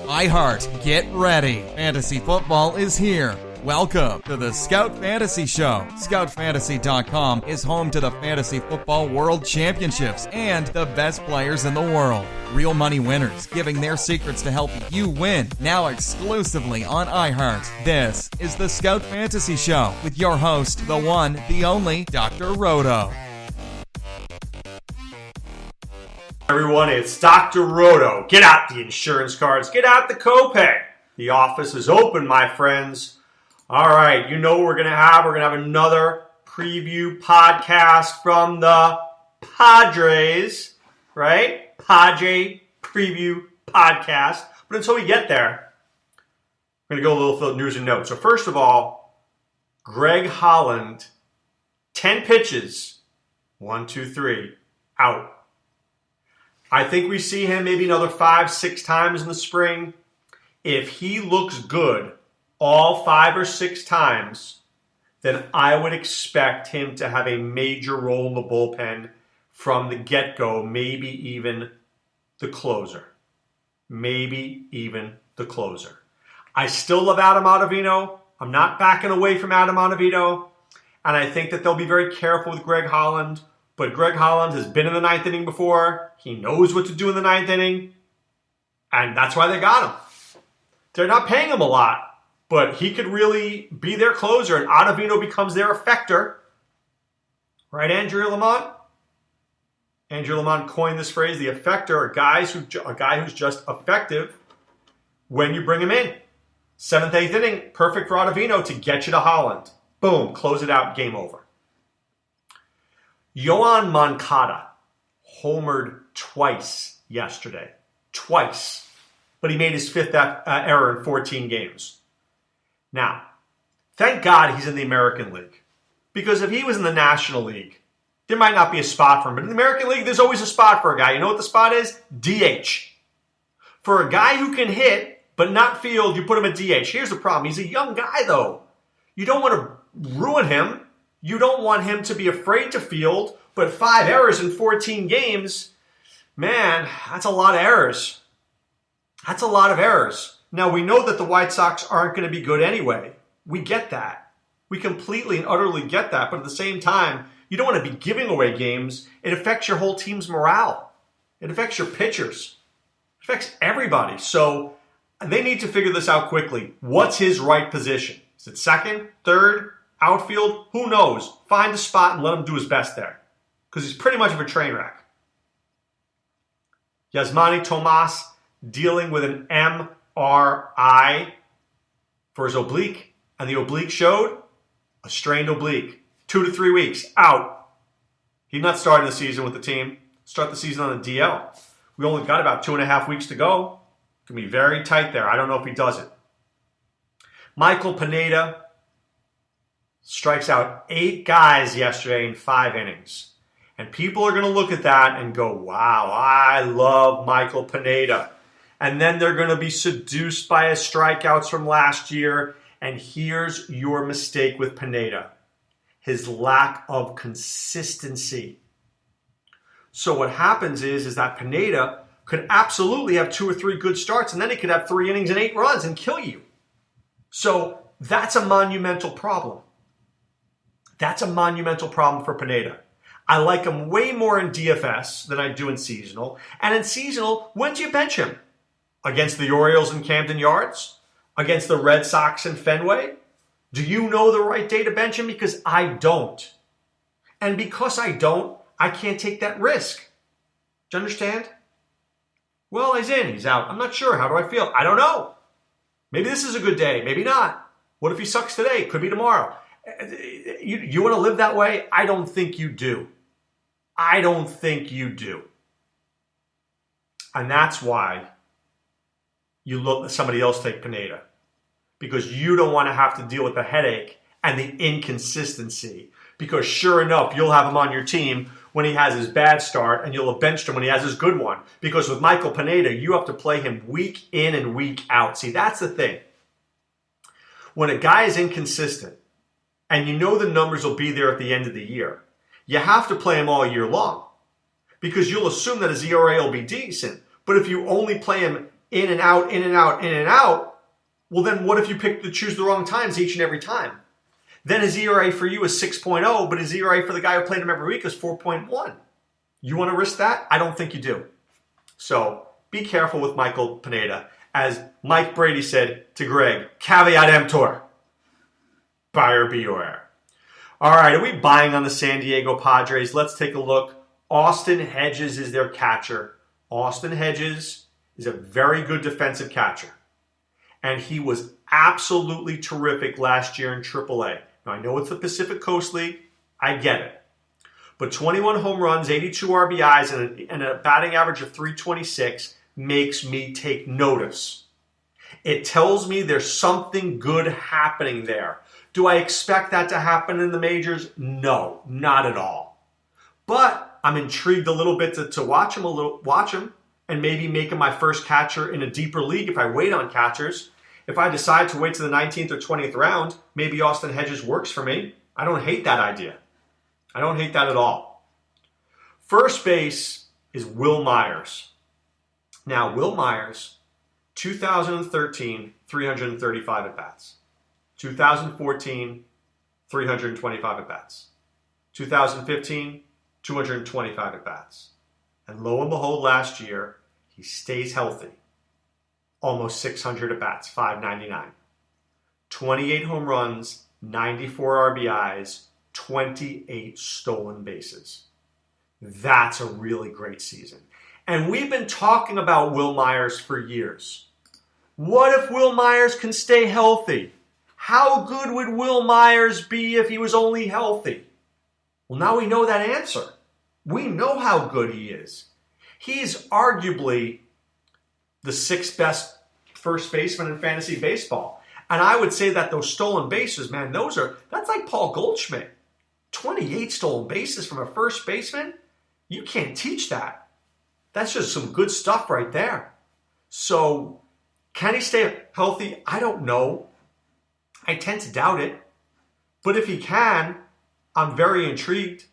iHeart, get ready. Fantasy football is here. Welcome to the Scout Fantasy Show. ScoutFantasy.com is home to the Fantasy Football World Championships and the best players in the world. Real money winners giving their secrets to help you win. Now exclusively on iHeart. This is the Scout Fantasy Show with your host, the one, the only, Dr. Roto. Everyone, it's Dr. Roto. Get out the insurance cards. Get out the copay. The office is open, my friends. All right, you know what we're going to have. We're going to have another preview podcast from the Padres, right? Padre preview podcast. But until we get there, we're going to go a little news and notes. So first of all, Greg Holland, 10 pitches, 1, 2, 3, out. I think we see him maybe another 5-6 times in the spring. If he looks good all 5 or 6 times, then I would expect him to have a major role in the bullpen from the get-go, maybe even the closer. Maybe even the closer. I still love Adam Ottavino. I'm not backing away from Adam Ottavino. And I think that they'll be very careful with Greg Holland. But Greg Holland has been in the 9th inning before. He knows what to do in the 9th inning. And that's why they got him. They're not paying him a lot, but he could really be their closer, and Ottavino becomes their effector. Right, Andrea Lamont? Andrea Lamont coined this phrase, the effector, a guy who's just effective when you bring him in. 7th, 8th inning, perfect for Ottavino to get you to Holland. Boom, close it out, game over. Yoan Moncada homered twice yesterday. Twice. But he made his 5th error in 14 games. Now, thank God he's in the American League. Because if he was in the National League, there might not be a spot for him. But in the American League, there's always a spot for a guy. You know what the spot is? DH. For a guy who can hit but not field, you put him at DH. Here's the problem. He's a young guy, though. You don't want to ruin him. You don't want him to be afraid to field. But 5 errors in 14 games, man, that's a lot of errors. That's a lot of errors. Now, we know that the White Sox aren't going to be good anyway. We get that. We completely and utterly get that. But at the same time, you don't want to be giving away games. It affects your whole team's morale. It affects your pitchers. It affects everybody. So they need to figure this out quickly. What's his right position? Is it second, third, outfield? Who knows? Find a spot and let him do his best there. Because he's pretty much of a train wreck. Yasmani Tomas dealing with an MRI for his oblique. And the oblique showed a strained oblique. 2 to 3 weeks, out. He's not starting the season with the team. Start the season on a DL. We only got about 2.5 weeks to go. It's going to be very tight there. I don't know if he does it. Michael Pineda strikes out 8 guys yesterday in 5 innings. And people are going to look at that and go, wow, I love Michael Pineda. And then they're going to be seduced by his strikeouts from last year. And here's your mistake with Pineda. His lack of consistency. So what happens is that Pineda could absolutely have 2 or 3 good starts, and then he could have 3 innings and 8 runs and kill you. So that's a monumental problem. That's a monumental problem for Pineda. I like him way more in DFS than I do in seasonal. And in seasonal, when do you bench him? Against the Orioles in Camden Yards? Against the Red Sox in Fenway? Do you know the right day to bench him? Because I don't. And because I don't, I can't take that risk. Do you understand? Well, he's in, he's out. I'm not sure. How do I feel? I don't know. Maybe this is a good day. Maybe not. What if he sucks today? Could be tomorrow. You want to live that way? I don't think you do. I don't think you do. And that's why you look at somebody else take Pineda. Because you don't want to have to deal with the headache and the inconsistency. Because sure enough, you'll have him on your team when he has his bad start, and you'll have benched him when he has his good one. Because with Michael Pineda, you have to play him week in and week out. See, that's the thing. When a guy is inconsistent, and you know the numbers will be there at the end of the year, you have to play him all year long. Because you'll assume that his ERA will be decent. But if you only play him in and out, in and out, in and out, well then what if you choose the wrong times each and every time? Then his ERA for you is 6.0, but his ERA for the guy who played him every week is 4.1. You want to risk that? I don't think you do. So be careful with Michael Pineda. As Mike Brady said to Greg, caveat emptor. Buyer beware. All right, are we buying on the San Diego Padres? Let's take a look. Austin Hedges is their catcher. Austin Hedges is a very good defensive catcher. And he was absolutely terrific last year in AAA. Now, I know it's the Pacific Coast League. I get it. But 21 home runs, 82 RBIs, and a batting average of 326 makes me take notice. It tells me there's something good happening there. Do I expect that to happen in the majors? No, not at all. But I'm intrigued a little bit to watch him and maybe make him my first catcher in a deeper league if I wait on catchers. If I decide to wait to the 19th or 20th round, maybe Austin Hedges works for me. I don't hate that idea. I don't hate that at all. First base is Will Myers. Now, Will Myers, 2013, 335 at-bats. 2014, 325 at-bats. 2015, 225 at-bats. And lo and behold, last year, he stays healthy. Almost 600 at-bats, 599. 28 home runs, 94 RBIs, 28 stolen bases. That's a really great season. And we've been talking about Will Myers for years. What if Will Myers can stay healthy? How good would Will Myers be if he was only healthy? Well, now we know that answer. We know how good he is. He's arguably the sixth best first baseman in fantasy baseball. And I would say that those stolen bases, man, that's like Paul Goldschmidt. 28 stolen bases from a first baseman? You can't teach that. That's just some good stuff right there. So, can he stay healthy? I don't know. I tend to doubt it. But if he can, I'm very intrigued.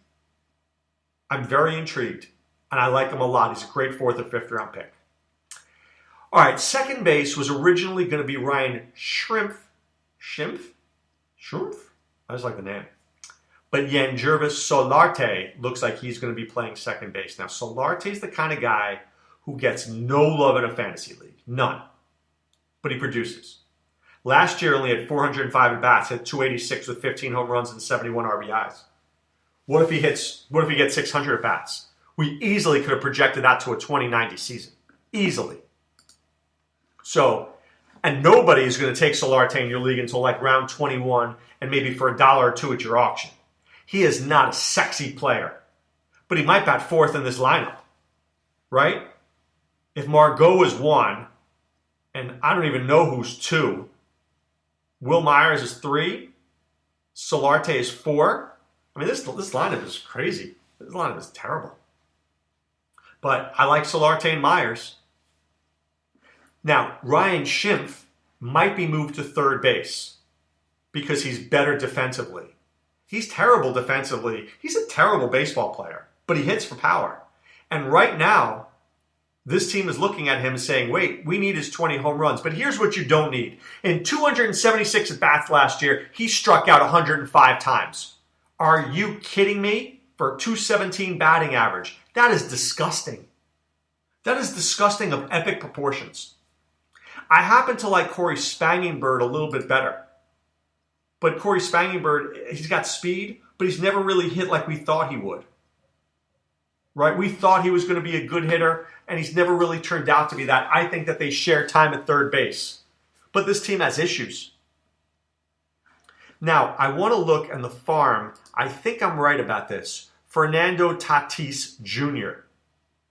I'm very intrigued. And I like him a lot. He's a great fourth or fifth round pick. All right, second base was originally going to be Ryan Schimpf. Schimpf? I just like the name. But Yangervis Solarte looks like he's going to be playing second base. Now, Solarte's the kind of guy who gets no love in a fantasy league. None. But he produces. Last year, only had 405 at-bats, hit 286 with 15 home runs and 71 RBIs. What if he gets 600 at-bats? We easily could have projected that to a 2090 season. Easily. So, and nobody is going to take Solarte in your league until like round 21 and maybe for $1 or $2 at your auction. He is not a sexy player, but he might bat fourth in this lineup, right? If Margot is 1, and I don't even know who's 2, Will Myers is 3, Solarte is 4. I mean, this lineup is crazy. This lineup is terrible. But I like Solarte and Myers. Now, Ryan Schimpf might be moved to third base because he's better defensively. He's terrible defensively. He's a terrible baseball player, but he hits for power. And right now, this team is looking at him saying, wait, we need his 20 home runs. But here's what you don't need. In 276 at-bats last year, he struck out 105 times. Are you kidding me? For a 217 batting average. That is disgusting. That is disgusting of epic proportions. I happen to like Corey Spangenberg a little bit better. But Corey Spangenberg, he's got speed, but he's never really hit like we thought he would. Right? We thought he was going to be a good hitter, and he's never really turned out to be that. I think that they share time at third base. But this team has issues. Now, I want to look in the farm. I think I'm right about this. Fernando Tatis Jr.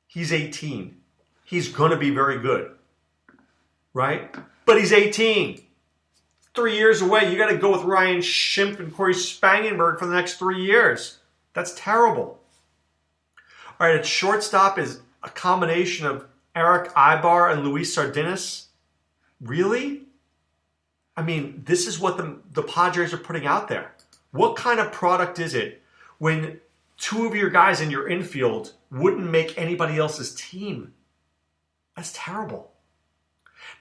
He's 18. He's going to be very good. Right? But he's 18. 3 years away. You got to go with Ryan Schimpf and Corey Spangenberg for the next 3 years. That's terrible. All right, at shortstop is a combination of Eric Ibar and Luis Sardinas. Really? I mean, this is what the Padres are putting out there. What kind of product is it when two of your guys in your infield wouldn't make anybody else's team? That's terrible.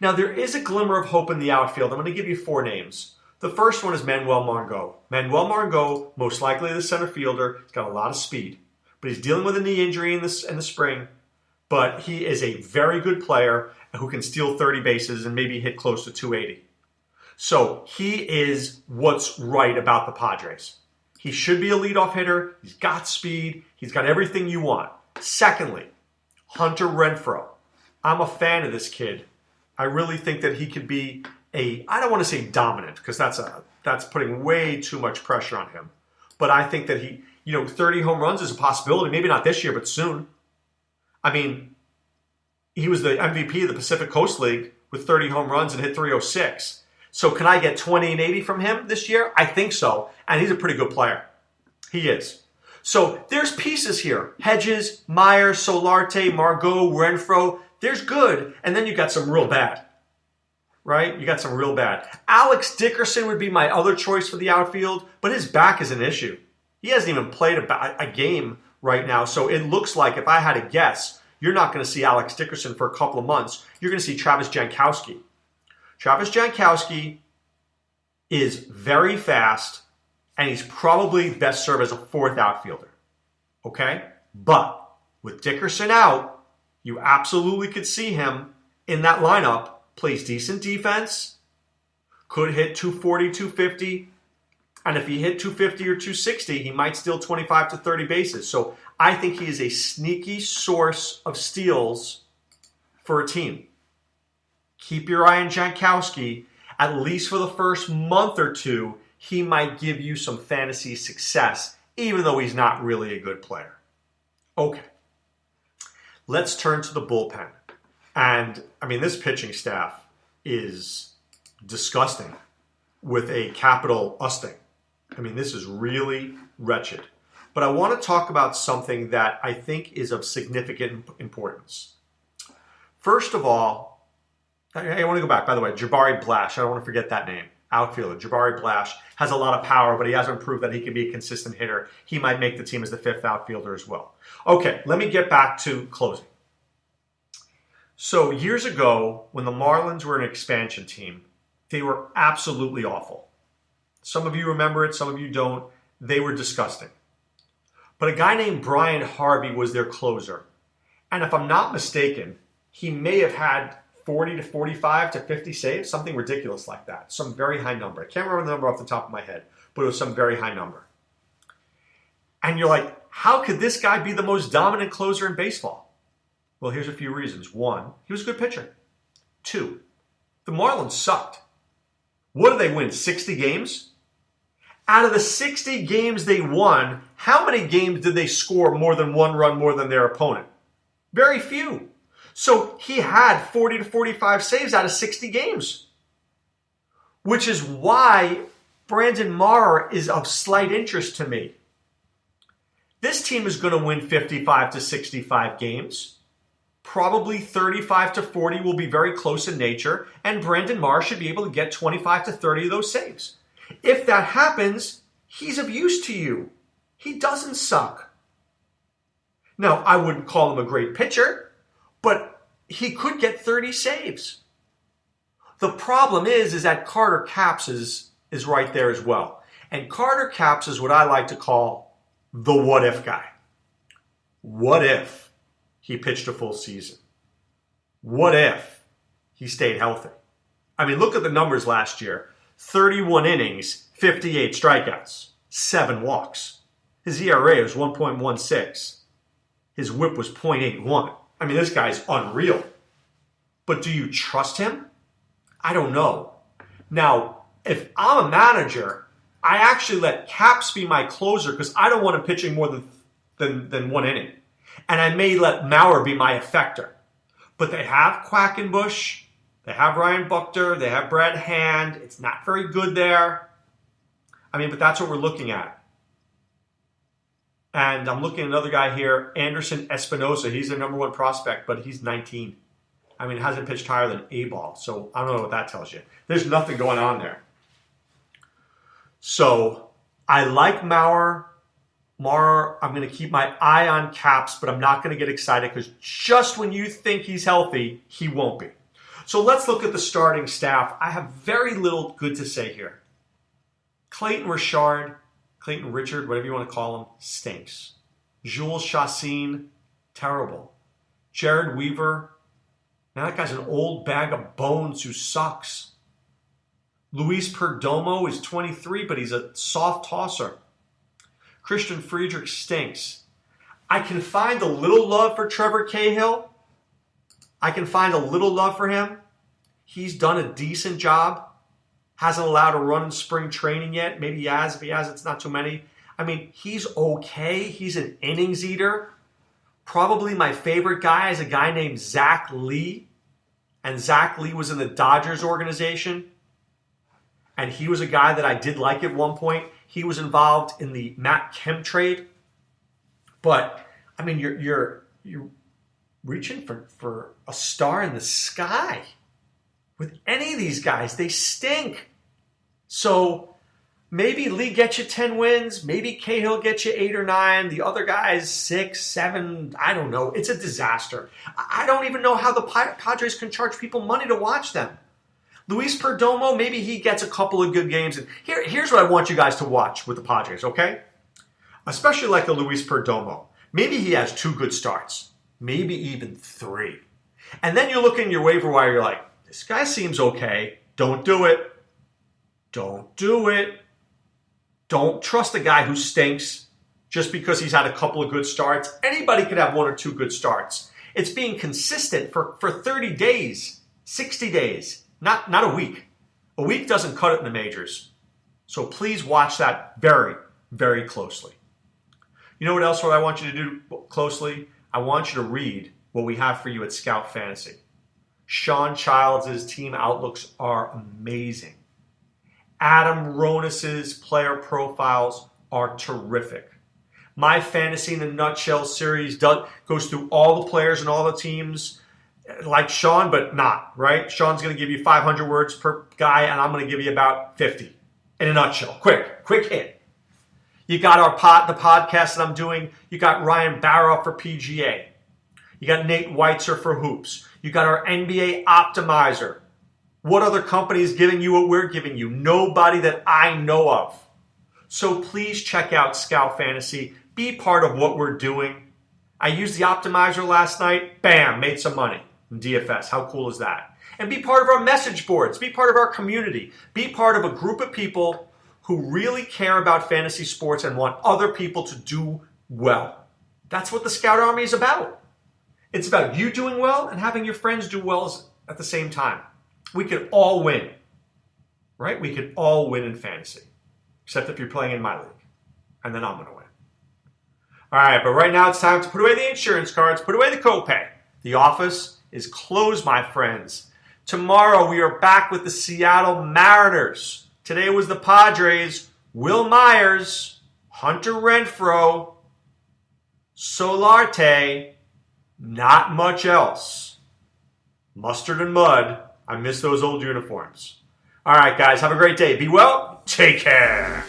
Now, there is a glimmer of hope in the outfield. I'm going to give you 4 names. The first one is Manuel Margot. Manuel Margot, most likely the center fielder, he's got a lot of speed. But he's dealing with a knee injury in the spring. But he is a very good player who can steal 30 bases and maybe hit close to 280. So he is what's right about the Padres. He should be a leadoff hitter. He's got speed. He's got everything you want. Secondly, Hunter Renfroe. I'm a fan of this kid. I really think that he could be I don't want to say dominant because that's putting way too much pressure on him. But I think that 30 home runs is a possibility. Maybe not this year, but soon. I mean, he was the MVP of the Pacific Coast League with 30 home runs and hit 306. So can I get 20 and 80 from him this year? I think so. And he's a pretty good player. He is. So there's pieces here. Hedges, Myers, Solarte, Margot, Renfroe. There's good. And then you got some real bad. Right? You got some real bad. Alex Dickerson would be my other choice for the outfield, but his back is an issue. He hasn't even played a game right now. So it looks like, if I had to guess, you're not going to see Alex Dickerson for a couple of months. You're going to see Travis Jankowski. Travis Jankowski is very fast, and he's probably best served as a 4th outfielder. Okay? But with Dickerson out, you absolutely could see him in that lineup. Plays decent defense, could hit 240, 250, and if he hit 250 or 260, he might steal 25 to 30 bases. So I think he is a sneaky source of steals for a team. Keep your eye on Jankowski. At least for the first month or two, he might give you some fantasy success, even though he's not really a good player. Okay, let's turn to the bullpen. And, I mean, this pitching staff is disgusting with a capital usting. I mean, this is really wretched. But I want to talk about something that I think is of significant importance. First of all, I want to go back. By the way, Jabari Blash, I don't want to forget that name. Outfielder. Jabari Blash has a lot of power, but he hasn't proved that he can be a consistent hitter. He might make the team as the 5th outfielder as well. Okay, let me get back to closing. So years ago, when the Marlins were an expansion team, they were absolutely awful. Some of you remember it, some of you don't. They were disgusting. But a guy named Brian Harvey was their closer. And if I'm not mistaken, he may have had 40 to 45 to 50 saves, something ridiculous like that. Some very high number. I can't remember the number off the top of my head, but it was some very high number. And you're like, how could this guy be the most dominant closer in baseball? Well, here's a few reasons. 1, he was a good pitcher. 2, the Marlins sucked. What did they win, 60 games? Out of the 60 games they won, how many games did they score more than 1 run more than their opponent? Very few. So he had 40 to 45 saves out of 60 games, which is why Brandon Maurer is of slight interest to me. This team is going to win 55 to 65 games. Probably 35 to 40 will be very close in nature, and Brandon Maurer should be able to get 25 to 30 of those saves. If that happens, he's of use to you. He doesn't suck. Now, I wouldn't call him a great pitcher, but he could get 30 saves. The problem is that Carter Capps is right there as well. And Carter Capps is what I like to call the what-if guy. What if he pitched a full season? What if he stayed healthy? I mean, look at the numbers last year. 31 innings, 58 strikeouts, 7 walks. His ERA was 1.16. His whip was 0.81. I mean, this guy's unreal. But do you trust him? I don't know. Now, if I'm a manager, I actually let Capps be my closer because I don't want him pitching more than 1 inning. And I may let Maurer be my effector. But they have Quackenbush, they have Ryan Buchter, they have Brad Hand. It's not very good there. I mean, but that's what we're looking at. And I'm looking at another guy here, Anderson Espinosa. He's their number 1 prospect, but he's 19. I mean, hasn't pitched higher than A-ball. So I don't know what that tells you. There's nothing going on there. So I like Maurer. Tomorrow, I'm going to keep my eye on Caps, but I'm not going to get excited because just when you think he's healthy, he won't be. So let's look at the starting staff. I have very little good to say here. Clayton Richard, whatever you want to call him, stinks. Jules Chassin, terrible. Jared Weaver, now that guy's an old bag of bones who sucks. Luis Perdomo is 23, but he's a soft tosser. Christian Friedrich stinks. I can find a little love for Trevor Cahill. I can find a little love for him. He's done a decent job. Hasn't allowed a run in spring training yet. Maybe he has. If he has, it's not too many. I mean, he's okay. He's an innings eater. Probably my favorite guy is a guy named Zach Lee. And Zach Lee was in the Dodgers organization. And he was a guy that I did like at one point. He was involved in the Matt Kemp trade. But, I mean, you're reaching for a star in the sky. With any of these guys, they stink. So maybe Lee gets you 10 wins. Maybe Cahill gets you 8 or 9. The other guys, 6, 7. I don't know. It's a disaster. I don't even know how the Padres can charge people money to watch them. Luis Perdomo, maybe he gets a couple of good games. And here's what I want you guys to watch with the Padres, okay? Especially like the Luis Perdomo. Maybe he has 2 good starts. Maybe even 3. And then you look in your waiver wire, you're like, this guy seems okay. Don't do it. Don't do it. Don't trust a guy who stinks just because he's had a couple of good starts. Anybody could have 1 or 2 good starts. It's being consistent for 30 days, 60 days, not a week. A week doesn't cut it in the majors. So please watch that very, very closely. You know what else I want you to do closely? I want you to read what we have for you at Scout Fantasy. Sean Childs' team outlooks are amazing. Adam Ronis's player profiles are terrific. My Fantasy in a Nutshell series goes through all the players and all the teams like Sean, but not, right? Sean's going to give you 500 words per guy, and I'm going to give you about 50 in a nutshell. Quick hit. You got the podcast that I'm doing. You got Ryan Barrow for PGA. You got Nate Weitzer for Hoops. You got our NBA Optimizer. What other company is giving you what we're giving you? Nobody that I know of. So please check out Scout Fantasy. Be part of what we're doing. I used the Optimizer last night. Bam, made some money in DFS. How cool is that? And be part of our message boards. Be part of our community. Be part of a group of people who really care about fantasy sports and want other people to do well. That's what the Scout Army is about. It's about you doing well and having your friends do well at the same time. We could all win, right? We could all win in fantasy, except if you're playing in my league, and then I'm going to win. All right, but right now it's time to put away the insurance cards, put away the copay. The office is closed, my friends. Tomorrow we are back with the Seattle Mariners. Today was the Padres, Will Myers, Hunter Renfroe, Solarte, not much else. Mustard and mud. I miss those old uniforms. All right, guys, have a great day. Be well. Take care.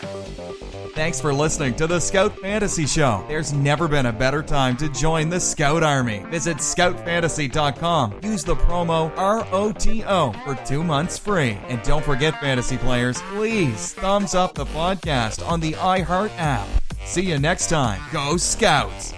Thanks for listening to the Scout Fantasy Show. There's never been a better time to join the Scout Army. Visit scoutfantasy.com. Use the promo ROTO for 2 months free. And don't forget, fantasy players, please thumbs up the podcast on the iHeart app. See you next time. Go Scouts!